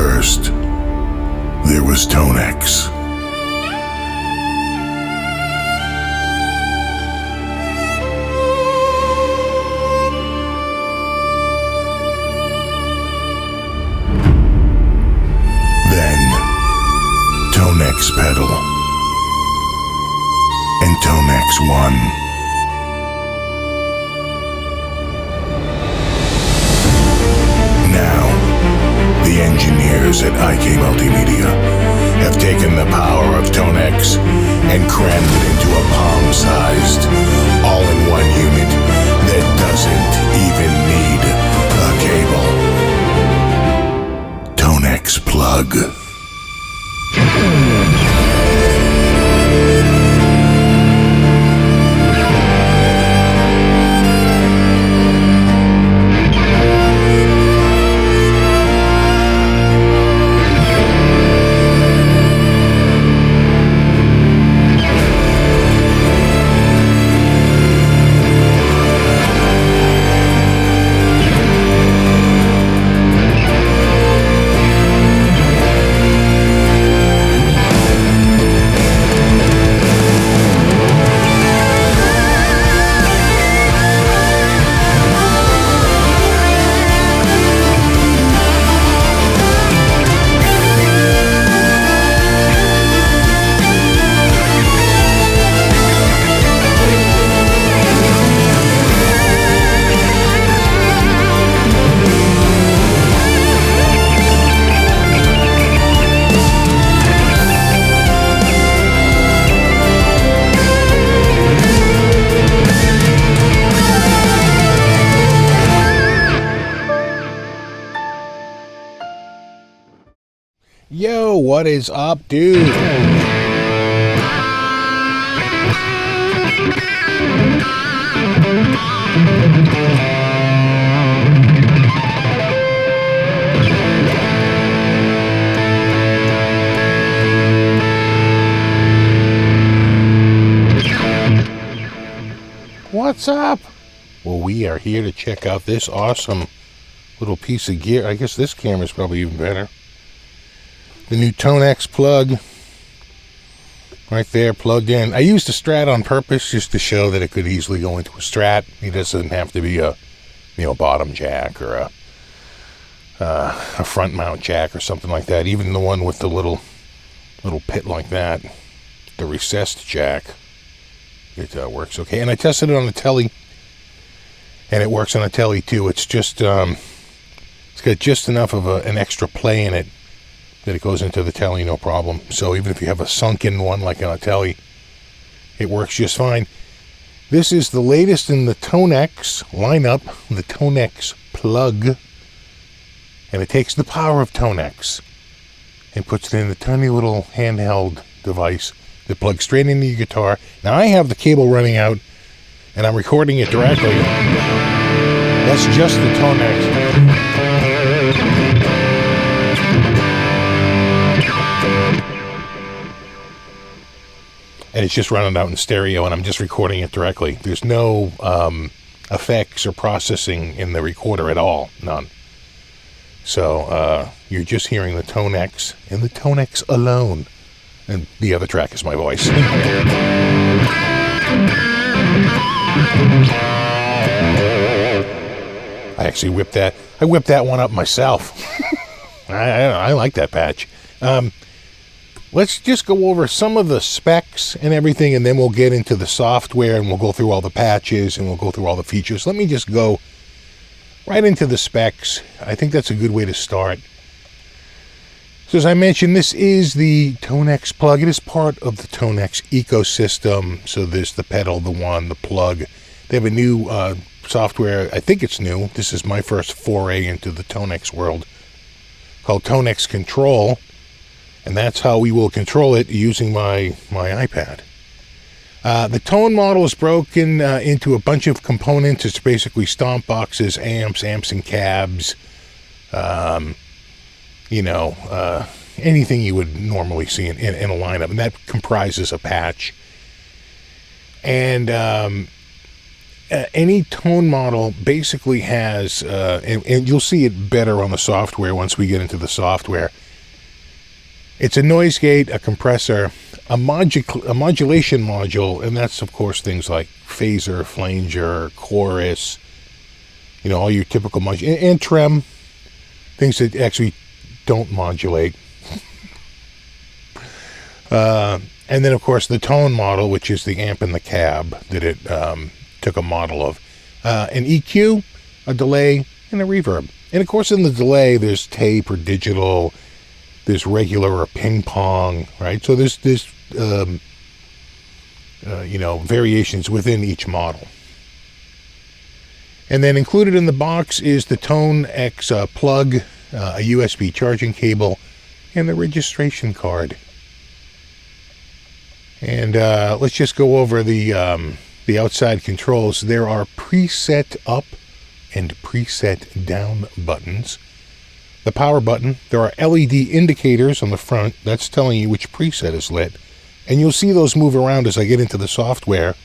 First, there was Tonex. Then, Tonex pedal. And Tonex One. The engineers at IK Multimedia have taken the power of Tonex and crammed it into a palm-sized, all-in-one unit that doesn't even need a cable. Tonex Plug. Yo, what is up, dude? What's up? Well, we are here to check out this awesome little piece of gear. I guess this camera's probably even better. The new Tonex plug, right there, plugged in. I used a Strat on purpose just to show that it could easily go into a Strat. It doesn't have to be a, bottom jack or a front mount jack or something like that. Even the one with the little pit like that, the recessed jack, it works okay. And I tested it on the telly, and it works on a telly too. It's just it's got just enough of an extra play in it that it goes into the telly, no problem. So even if you have a sunken one like on a telly, it works just fine. This is the latest in the Tonex lineup, the Tonex plug. And it takes the power of Tonex and puts it in a tiny little handheld device that plugs straight into your guitar. Now I have the cable running out and I'm recording it directly. That's just the Tonex. And it's just running out in stereo, and I'm just recording it directly. There's no effects or processing in the recorder at all. None. So you're just hearing the Tonex and the Tonex alone. And the other track is my voice. I actually whipped that. I whipped that one up myself. I like that patch. Let's just go over some of the specs and everything, and then we'll get into the software, and we'll go through all the patches, and we'll go through all the features. Let me just go right into the specs. I think that's a good way to start. So as I mentioned, this is the Tonex plug. It is part of the Tonex ecosystem. So there's the pedal, the one, the plug. They have a new software. I think it's new. This is my first foray into the Tonex world, called Tonex Control. And that's how we will control it using my iPad. The tone model is broken into a bunch of components. It's basically stomp boxes, amps and cabs. Anything you would normally see in a lineup. And that comprises a patch. And any tone model basically has, and you'll see it better on the software once we get into the software. It's a noise gate, a compressor, a modulation module, and that's, of course, things like phaser, flanger, chorus, all your typical and trem, things that actually don't modulate. And then, of course, the tone model, which is the amp and the cab that it took a model of. An EQ, a delay, and a reverb. And, of course, in the delay, there's tape or digital, there's regular or ping pong, right? So there's variations within each model. And then included in the box is the Tonex plug, a USB charging cable, and the registration card. And let's just go over the outside controls. There are preset up and preset down buttons. The power button, there are LED indicators on the front. That's telling you which preset is lit. And you'll see those move around as I get into the software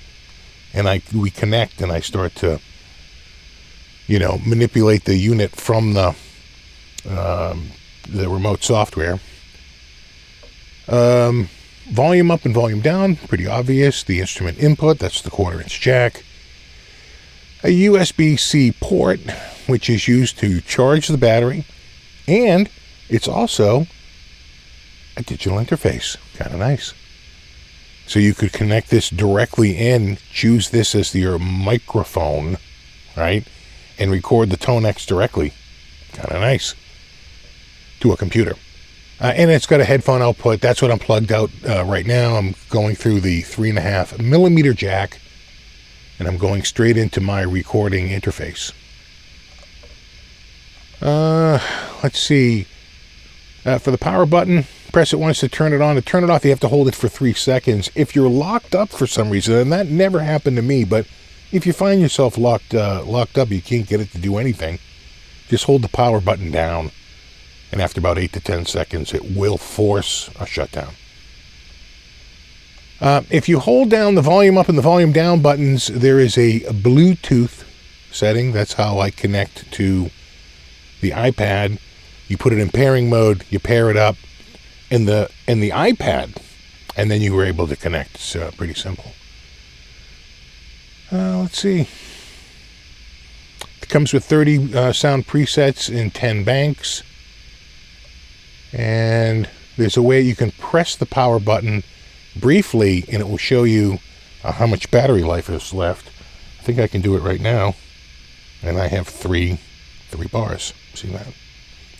and we connect and I start to, manipulate the unit from the remote software. Volume up and volume down, pretty obvious. The instrument input, that's the 1/4-inch jack. A USB-C port, which is used to charge the battery. And it's also a digital interface. Kind of nice. So you could connect this directly in, choose this as your microphone, right? And record the Tonex directly. Kind of nice. To a computer. And it's got a headphone output. That's what I'm plugged out right now. I'm going through the 3.5 millimeter jack, and I'm going straight into my recording interface. Let's see. For the power button, press it once to turn it on. To turn it off, you have to hold it for 3 seconds. If you're locked up for some reason, and that never happened to me, but if you find yourself locked up, you can't get it to do anything, just hold the power button down. And after about 8 to 10 seconds, it will force a shutdown. If you hold down the volume up and the volume down buttons, there is a Bluetooth setting. That's how I connect to the iPad. You put it in pairing mode, you pair it up in the iPad, and then you were able to connect. It's pretty simple. Let's see. It comes with 30 sound presets in 10 banks. And there's a way you can press the power button briefly, and it will show you how much battery life is left. I think I can do it right now. And I have three bars. See that?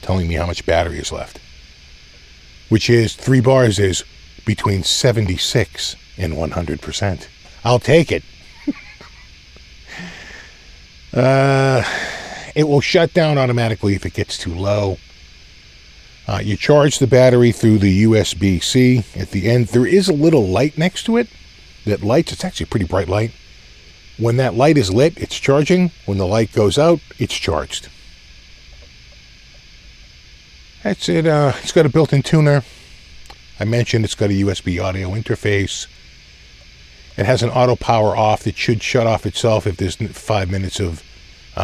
Telling me how much battery is left. Which is, 3 bars is between 76 and 100%. I'll take it. It will shut down automatically if it gets too low. You charge the battery through the USB-C. At the end, there is a little light next to it that lights. It's actually a pretty bright light. When that light is lit, it's charging. When the light goes out, it's charged. That's it. It's got a built-in tuner. I mentioned it's got a USB audio interface. It has an auto power off that should shut off itself if there's 5 minutes of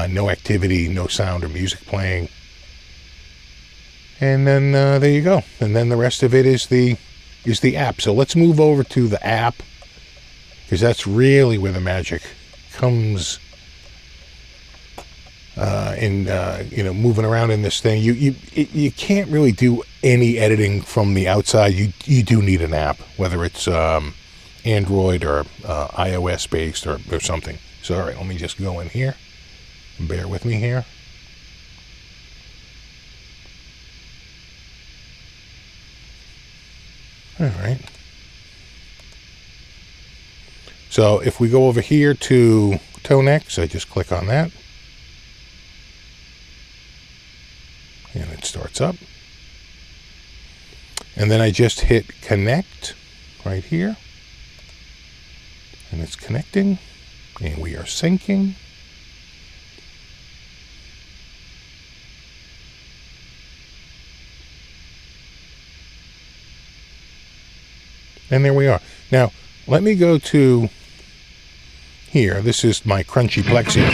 no activity, no sound or music playing. And then there you go. And then the rest of it is the app. So let's move over to the app, because that's really where the magic comes in. Moving around in this thing. You can't really do any editing from the outside. You do need an app, whether it's Android or iOS based or something. So all right, let me just go in here. Bear with me here. All right. So if we go over here to Tonex, I just click on that. And it starts up. And then I just hit connect right here. And it's connecting. And we are syncing. And there we are. Now, let me go to Here, this is my crunchy plexi.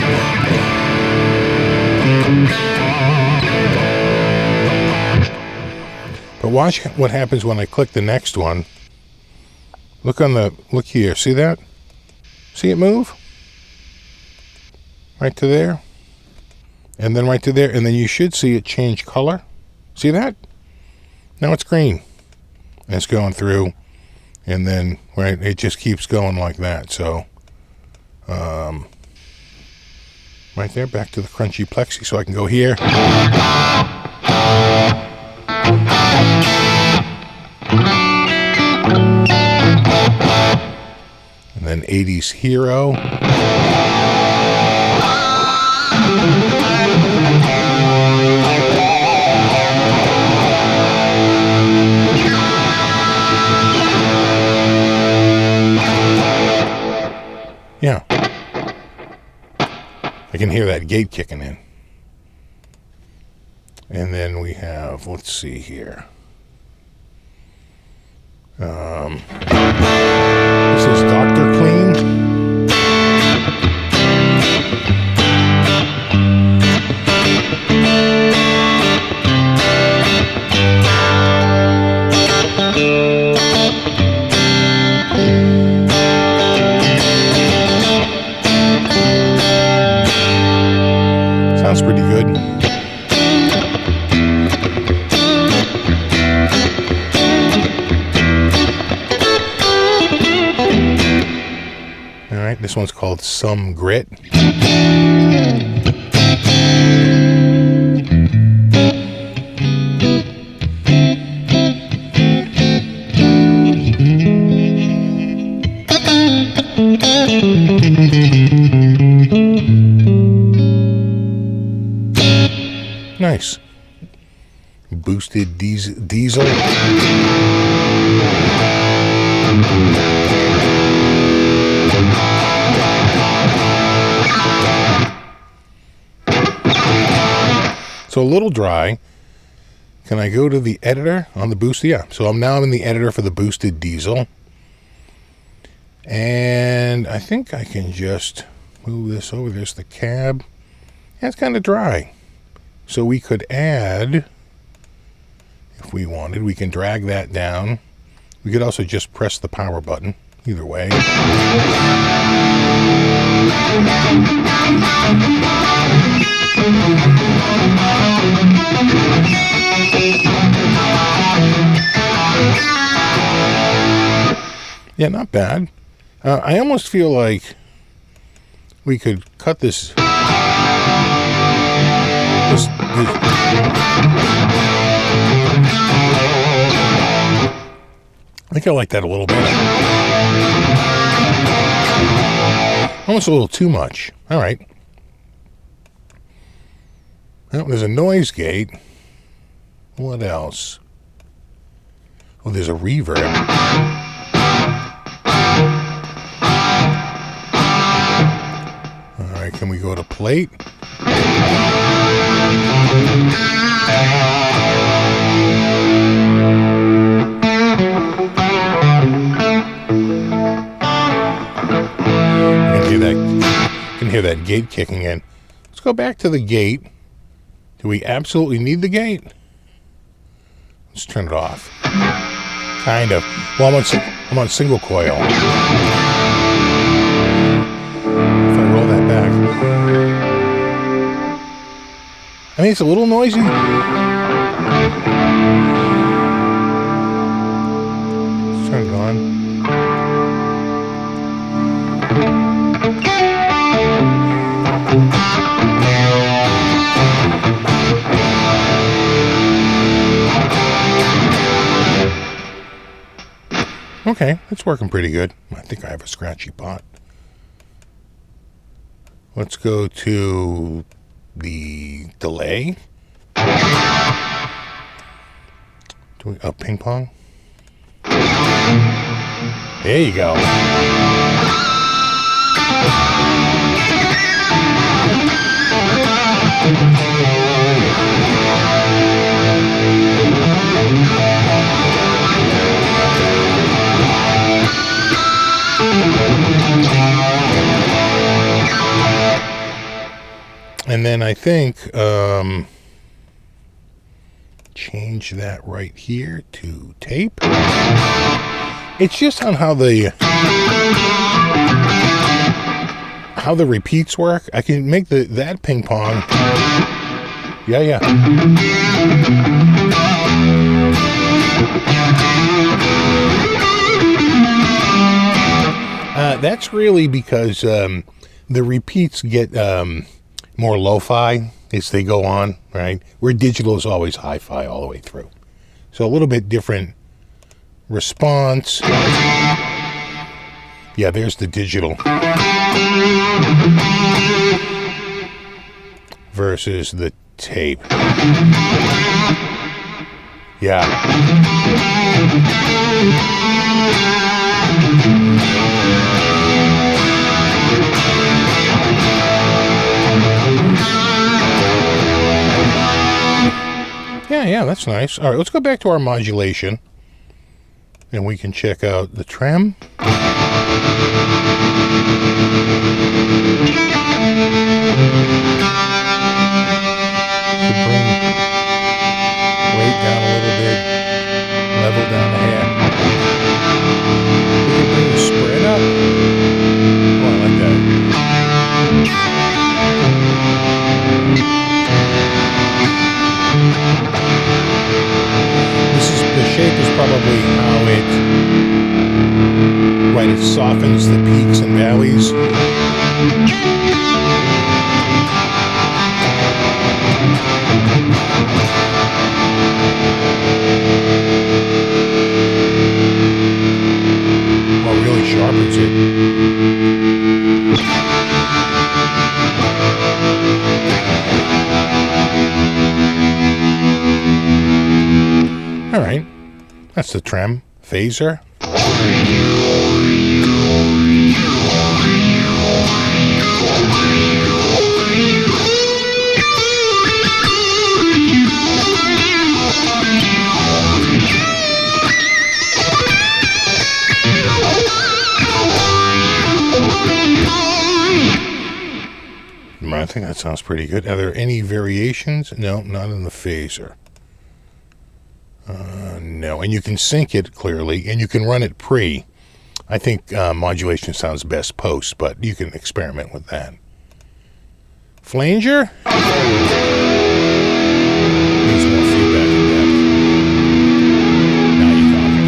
But watch what happens when I click the next one. Look here, see that? See it move? Right to there. And then right to there, and then you should see it change color. See that? Now it's green. And it's going through, and then right, it just keeps going like that. So right there, back to the crunchy plexi, so I can go here. And then 80s Hero. Yeah. I can hear that gate kicking in. And then we have, let's see here. This is Dr. Clean. Sounds pretty good. All right, this one's called Some Grit. Nice. Boosted diesel. So a little dry. Can I go to the editor on the boost? Yeah. So I'm now in the editor for the boosted diesel. And I think I can just move this over. There's the cab. Yeah, it's kind of dry. So we could add, if we wanted, we can drag that down. We could also just press the power button. Either way. Yeah, not bad. I almost feel like we could cut this. I think I like that a little bit. Almost a little too much. All right. Well, there's a noise gate. What else? Oh, there's a reverb. All right, can we go to plate? You can hear that gate kicking in. Let's go back to the gate. Do we absolutely need the gate? Let's turn it off. Kind of. Well, I'm on single coil. If I roll that back. I mean, it's a little noisy. Let's turn it on. Okay, it's working pretty good. I think I have a scratchy pot. Let's go to the delay. Ping pong. There you go. then I think change that right here to tape. It's just on how the repeats work. I can make that ping pong. Yeah. That's really because the repeats get more lo-fi as they go on, right? Where digital is always hi-fi all the way through. So a little bit different response. Yeah, there's the digital. Versus the tape. Yeah. Yeah, that's nice. All right, let's go back to our modulation. And we can check out the trem. Weight down a little bit, level down a hair. We can bring the spread up. Oh, I like that. The shape is probably how it softens the peaks and valleys. Really sharpens it. All right, that's the trem phaser. I think that sounds pretty good. Are there any variations? No, not in the phaser. No, and you can sync it clearly, and you can run it pre. I think modulation sounds best post, but you can experiment with that. Flanger? Needs more feedback in depth. Now you're talking.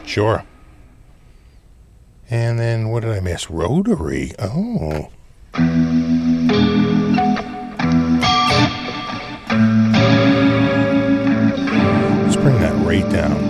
Sure. And then what did I miss? Rotary. Oh. Let's bring that rate down.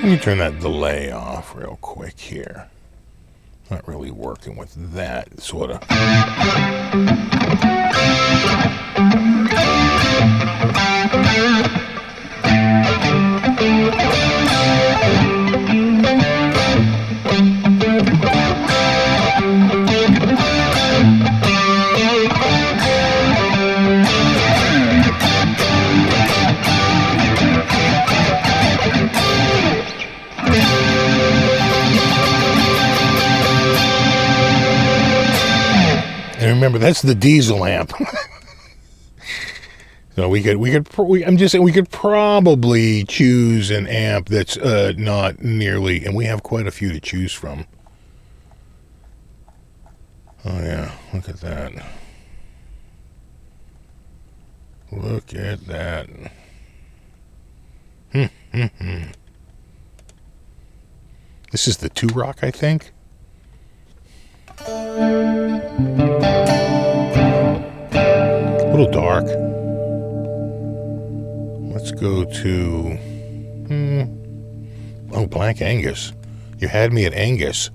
Let me turn that delay off real quick here. Not really working with that, sort of. And remember, that's the diesel amp. So I'm just saying we could probably choose an amp that's not nearly, and we have quite a few to choose from. Oh yeah, look at that. Look at that. This is the 2-rock, I think. A little dark. Let's go to... Oh, Blank Angus. You had me at Angus.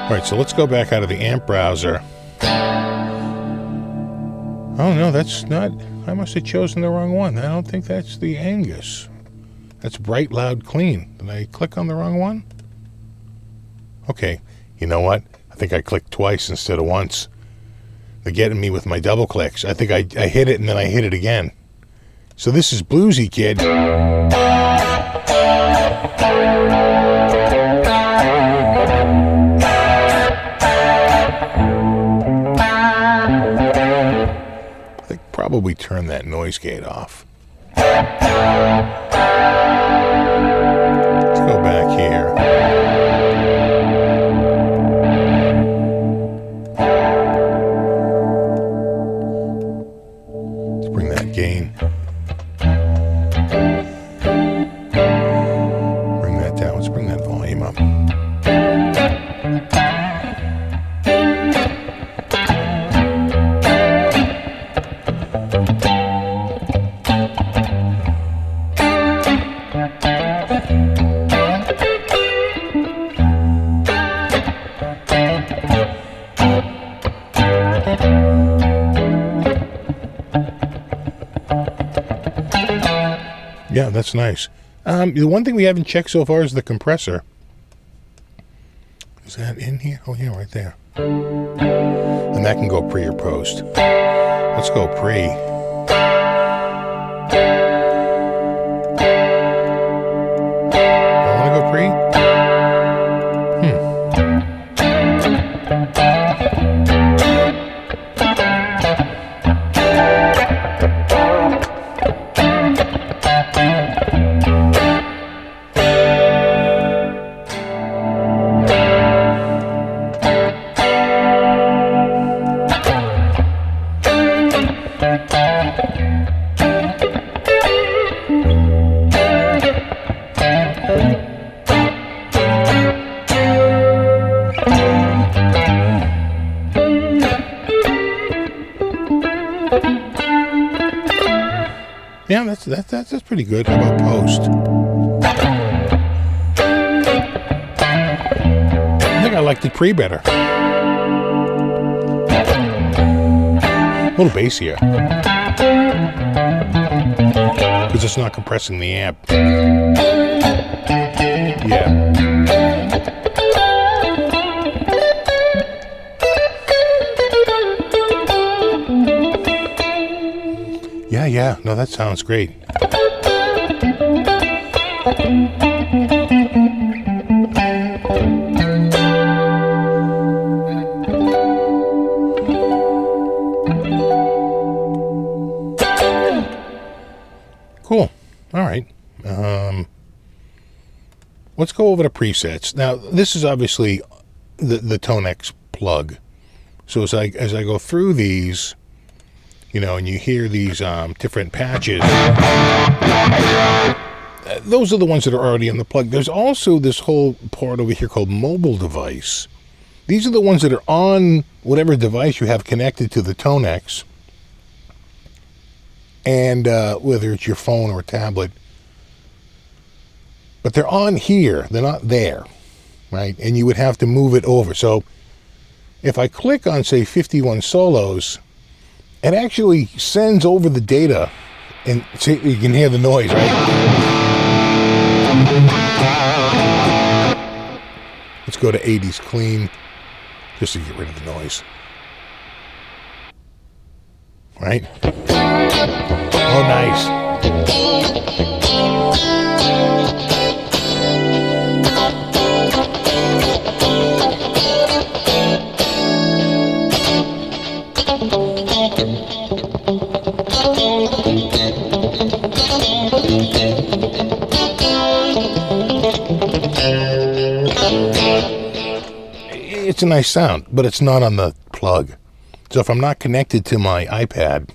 Alright, so let's go back out of the amp browser. Oh, no, that's not... I must have chosen the wrong one. I don't think that's the Angus. That's Bright, Loud, Clean. Did I click on the wrong one? Okay, you know what? I think I clicked twice instead of once. They're getting me with my double clicks. I think I hit it and then I hit it again. So this is Bluesy Kid. I think probably turn that noise gate off. Let's go back here. Let's bring that gain. Bring that down. Let's bring that volume up. Yeah, that's nice. The one thing we haven't checked so far is the compressor. Is that in here? Oh, yeah, right there. And that can go pre or post. Let's go pre. I want to go pre? Yeah, that's pretty good. How about post? I think I liked it pre better. A little bassier. Because it's not compressing the amp. Yeah. Yeah, no, that sounds great. Cool. All right. Let's go over the presets. Now, this is obviously the Tonex plug. So as I go through these, you know, and you hear these different patches, those are the ones that are already in the plug. There's also this whole part over here called mobile device. These are the ones that are on whatever device you have connected to the Tonex. and whether it's your phone or a tablet. But they're on here. They're not there, right? And you would have to move it over. So if I click on, say, 51 solos, it actually sends over the data. And see, you can hear the noise, right? Let's go to 80s clean, just to get rid of the noise. Right? Oh, nice. It's a nice sound, but it's not on the plug. So if I'm not connected to my iPad,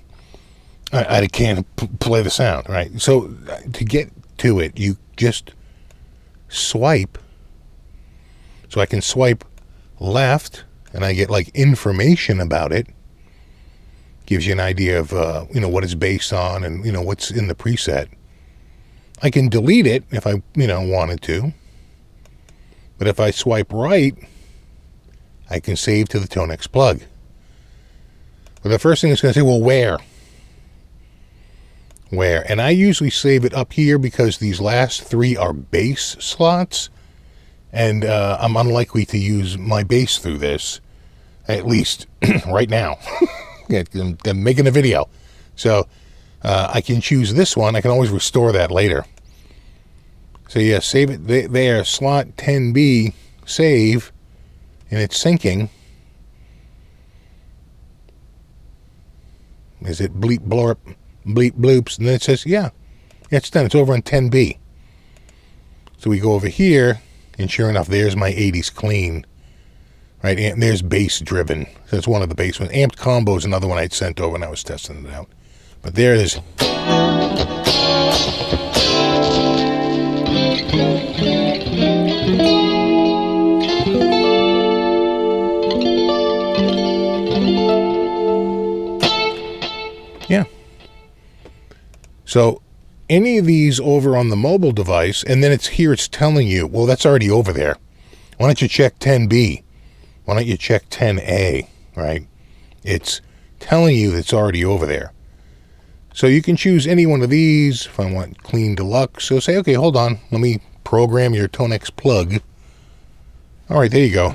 I can't play the sound, right? So to get to it, you just swipe. So I can swipe left, and I get like information about it. Gives you an idea of what it's based on, and what's in the preset. I can delete it if I wanted to. But if I swipe right, I can save to the Tonex plug. But the first thing it's going to say, well, where? Where? And I usually save it up here because these last 3 are bass slots. And I'm unlikely to use my bass through this, at least right now. I'm making a video. So I can choose this one. I can always restore that later. So yeah, save it there. Slot 10B, save. And it's syncing. Is it bleep blorp, bleep bloops? And then it says, yeah, it's done. It's over on 10B. So we go over here, and sure enough, there's my 80s clean. Right, and there's bass driven. So it's one of the bass ones. Amped combo is another one I'd sent over when I was testing it out. But there it is. Yeah. So any of these over on the mobile device, and then it's telling you, well, that's already over there. Why don't you check 10B? Why don't you check 10A, right? It's telling you it's already over there. So you can choose any one of these if I want clean deluxe. So say, okay, hold on. Let me program your Tonex plug. All right, there you go.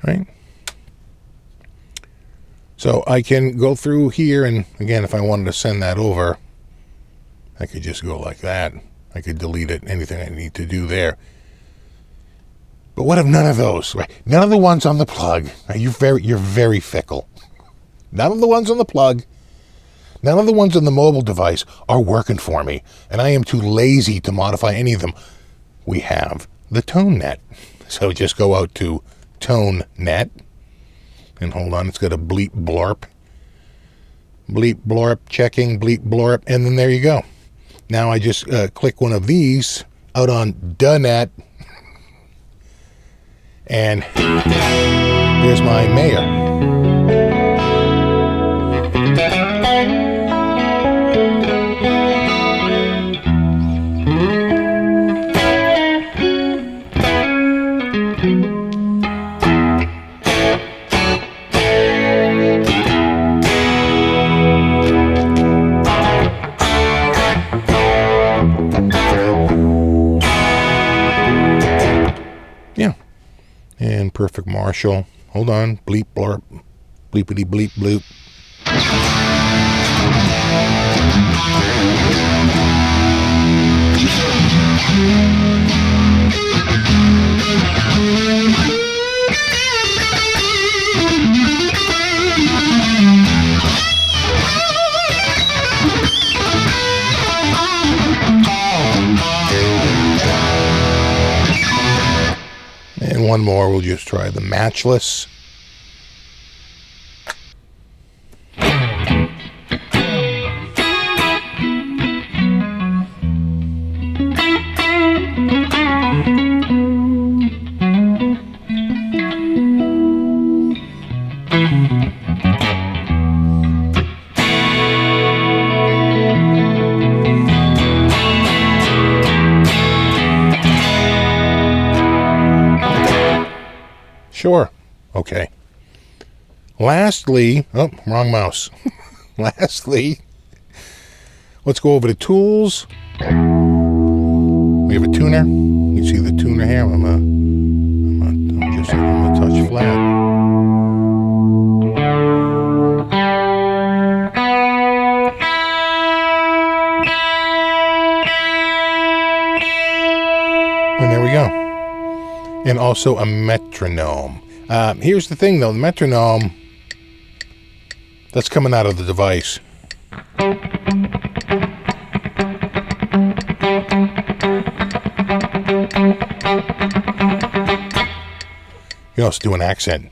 Right? So I can go through here, and again, if I wanted to send that over, I could just go like that. I could delete it, anything I need to do there. But what if none of those, right? None of the ones on the plug. Right? You're very fickle. None of the ones on the plug, none of the ones on the mobile device are working for me, and I am too lazy to modify any of them. We have the ToneNet. So just go out to ToneNet, and hold on, it's got a bleep blorp. Bleep blorp, checking, bleep blorp, and then there you go. Now I just click one of these out on ToneNet, and there's my mayor. Yeah. And perfect Marshall. Hold on. Bleep blurp. Bleepity bleep bloop. one more. We'll just try the matchless. Sure. Okay. Lastly, oh, wrong mouse. Lastly, let's go over to tools. We have a tuner. You see the tuner here? I'm gonna touch flat. And there we go. And also a metronome. Here's the thing, though. The metronome, that's coming out of the device. You can also do an accent.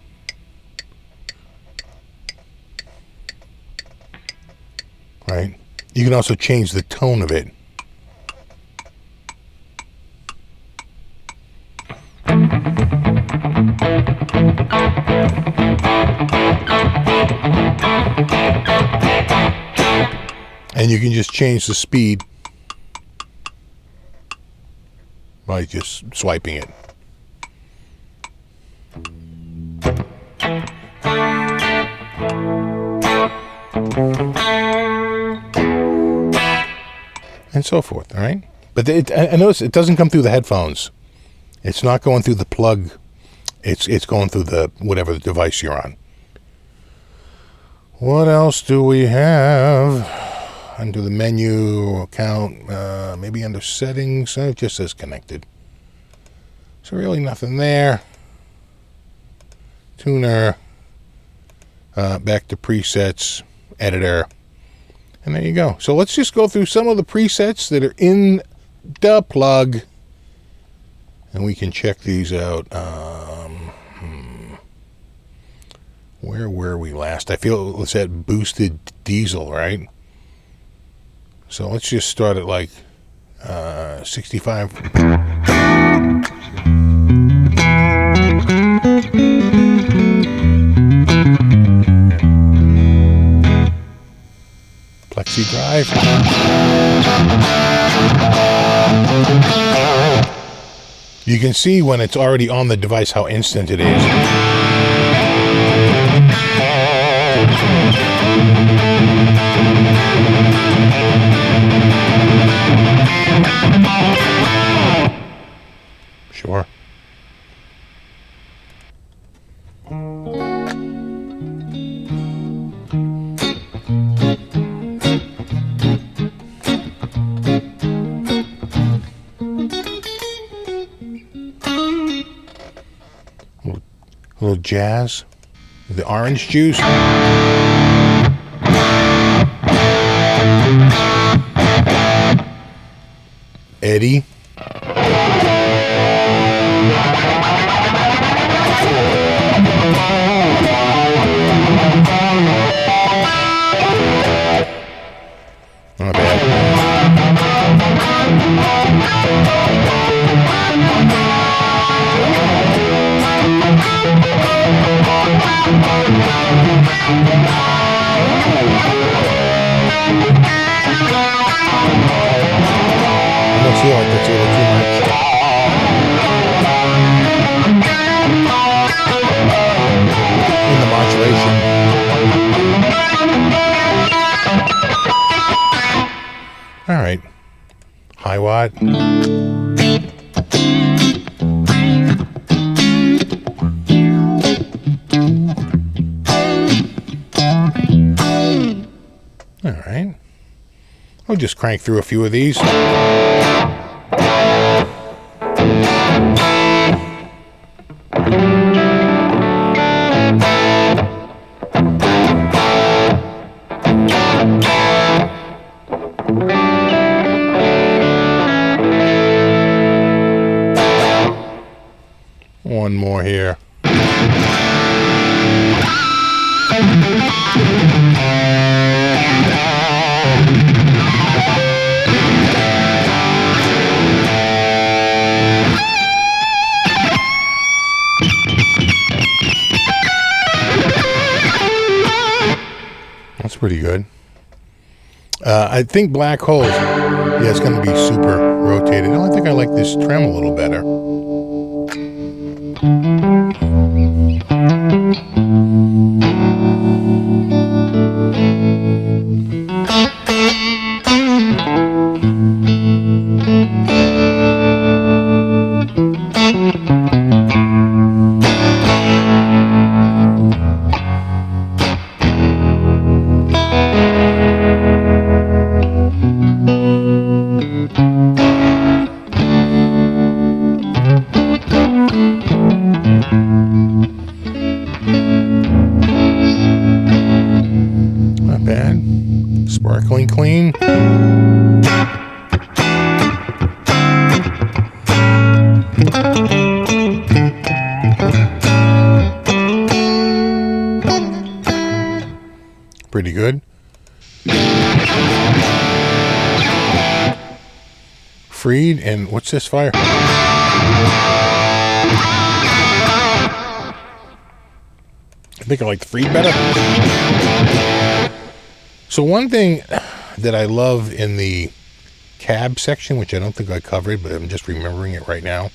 Right? You can also change the tone of it. And you can just change the speed by just swiping it. And so forth, all right? But I notice it doesn't come through the headphones. It's not going through the plug. It's going through the whatever the device you're on. What else do we have? Under the menu account, maybe under settings, it just says connected. So really nothing there. Tuner, back to presets, editor, and there you go. So let's just go through some of the presets that are in the plug, and we can check these out. Where were we last? I feel it's at boosted diesel, right? So let's just start at like 65. Plexi drive. You can see when it's already on the device how instant it is. Sure. A little jazz. The orange juice. Eddie. Not bad. I don't feel like that's a little too much. In the modulation. All right. High watt. All right. I'll just crank through a few of these. one more here. That's pretty good. I think Black Holes, yeah, it's going to be super rotated. No, I think I like this trem a little better. Not bad. Sparkling clean. Pretty good. Freed, and what's this fire? I think I like the Freed better. So one thing that I love in the cab section, which I don't think I covered, but I'm just remembering it right now.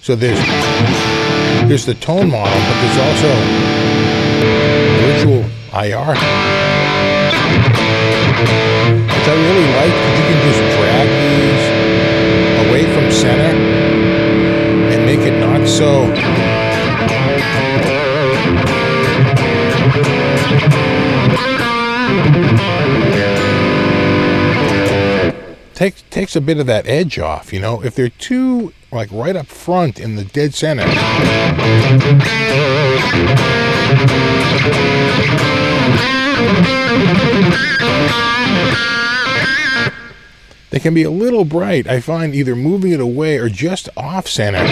So there's the tone model, but there's also virtual IR, which I really like, because you can just drag these away from center and make it not so takes a bit of that edge off, you know. If they're too like right up front in the dead center, they can be a little bright. I find either moving it away or just off center. So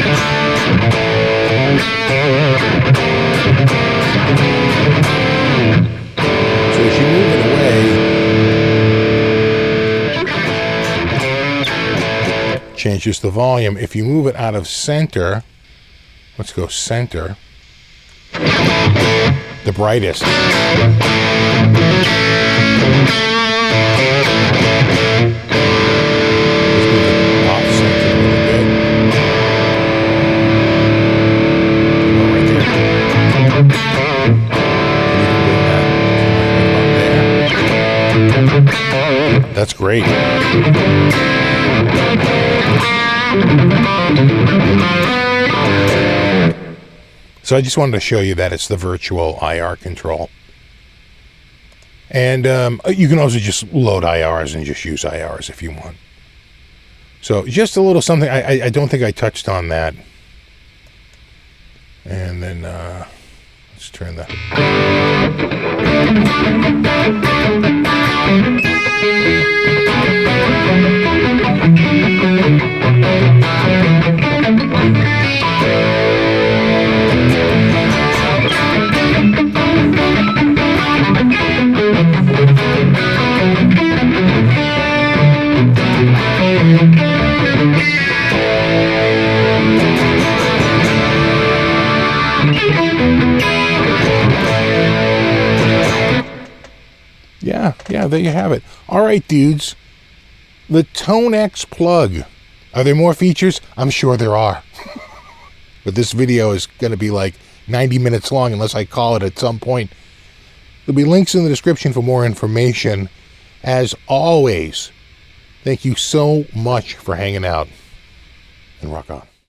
as you move it away, changes the volume. If you move it out of center, let's go center, the brightest. Let's move it off center a little bit. Right there. That's great. So I just wanted to show you that it's the virtual IR control. And you can also just load IRs and just use IRs if you want. So just a little something. I don't think I touched on that. And then let's turn the... Yeah, there you have it. All right, dudes. The Tonex plug. Are there more features? I'm sure there are. But this video is going to be like 90 minutes long unless I call it at some point. There'll be links in the description for more information. As always, thank you so much for hanging out. And rock on.